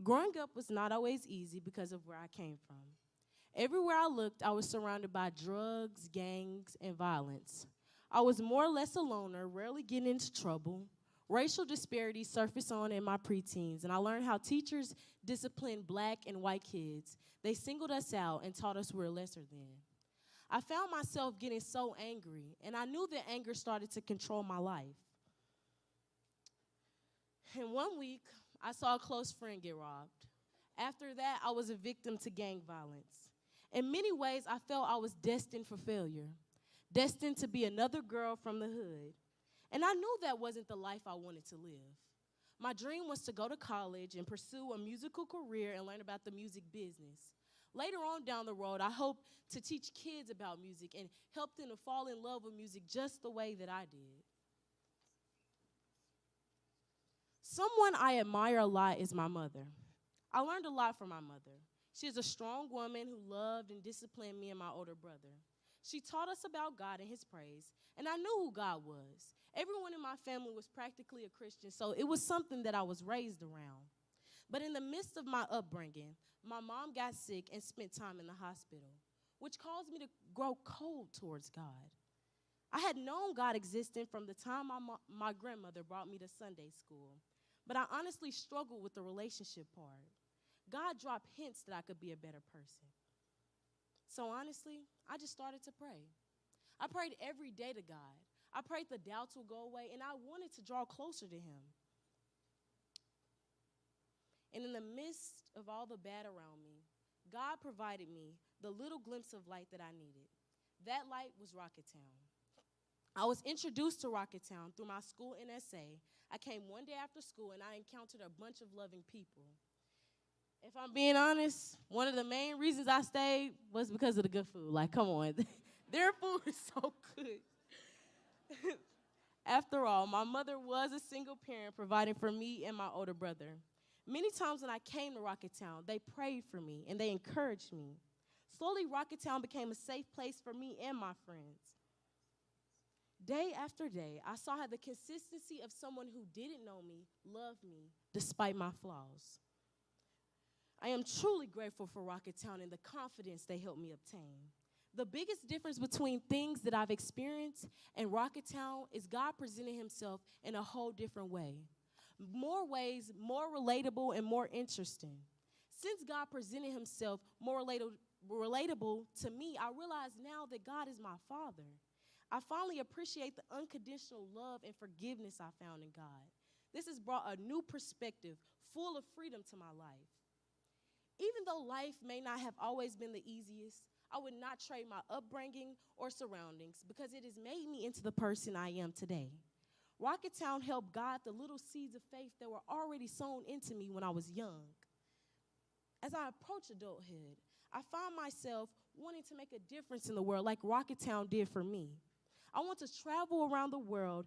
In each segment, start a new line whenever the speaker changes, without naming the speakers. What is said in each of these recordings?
Growing up was not always easy because of where I came from. Everywhere I looked, I was surrounded by drugs, gangs, and violence. I was more or less a loner, rarely getting into trouble. Racial disparities surfaced on in my preteens, and I learned how teachers disciplined black and white kids. They singled us out and taught us we're lesser than. I found myself getting so angry, and I knew that anger started to control my life. And one week, I saw a close friend get robbed. After that, I was a victim to gang violence. In many ways, I felt I was destined for failure, destined to be another girl from the hood. And I knew that wasn't the life I wanted to live. My dream was to go to college and pursue a musical career and learn about the music business. Later on down the road, I hope to teach kids about music and help them to fall in love with music just the way that I did. Someone I admire a lot is my mother. I learned a lot from my mother. She is a strong woman who loved and disciplined me and my older brother. She taught us about God and his praise, and I knew who God was. Everyone in my family was practically a Christian, so it was something that I was raised around. But in the midst of my upbringing, my mom got sick and spent time in the hospital, which caused me to grow cold towards God. I had known God existed from the time my grandmother brought me to Sunday school, but I honestly struggled with the relationship part. God dropped hints that I could be a better person. So honestly, I just started to pray. I prayed every day to God. I prayed the doubts would go away, and I wanted to draw closer to him. And in the midst of all the bad around me, God provided me the little glimpse of light that I needed. That light was Rocketown. I was introduced to Rocketown through my school NSA. I came one day after school, and I encountered a bunch of loving people. If I'm being honest, one of the main reasons I stayed was because of the good food. Like, come on. Their food is so good. After all, my mother was a single parent providing for me and my older brother. Many times when I came to Rocketown, they prayed for me and they encouraged me. Slowly, Rocketown became a safe place for me and my friends. Day after day, I saw how the consistency of someone who didn't know me loved me despite my flaws. I am truly grateful for Rocketown and the confidence they helped me obtain. The biggest difference between things that I've experienced and Rocketown is God presenting himself in a whole different way. More ways, more relatable, and more interesting. Since God presented himself more relatable to me, I realize now that God is my Father. I finally appreciate the unconditional love and forgiveness I found in God. This has brought a new perspective full of freedom to my life. Even though life may not have always been the easiest, I would not trade my upbringing or surroundings because it has made me into the person I am today. Rocketown helped guide the little seeds of faith that were already sown into me when I was young. As I approach adulthood, I find myself wanting to make a difference in the world like Rocketown did for me. I want to travel around the world,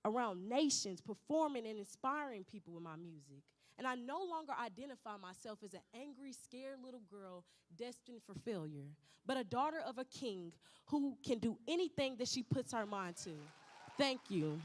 around nations, performing and inspiring people with my music. And I no longer identify myself as an angry, scared little girl destined for failure, but a daughter of a king who can do anything that she puts her mind to. Thank you.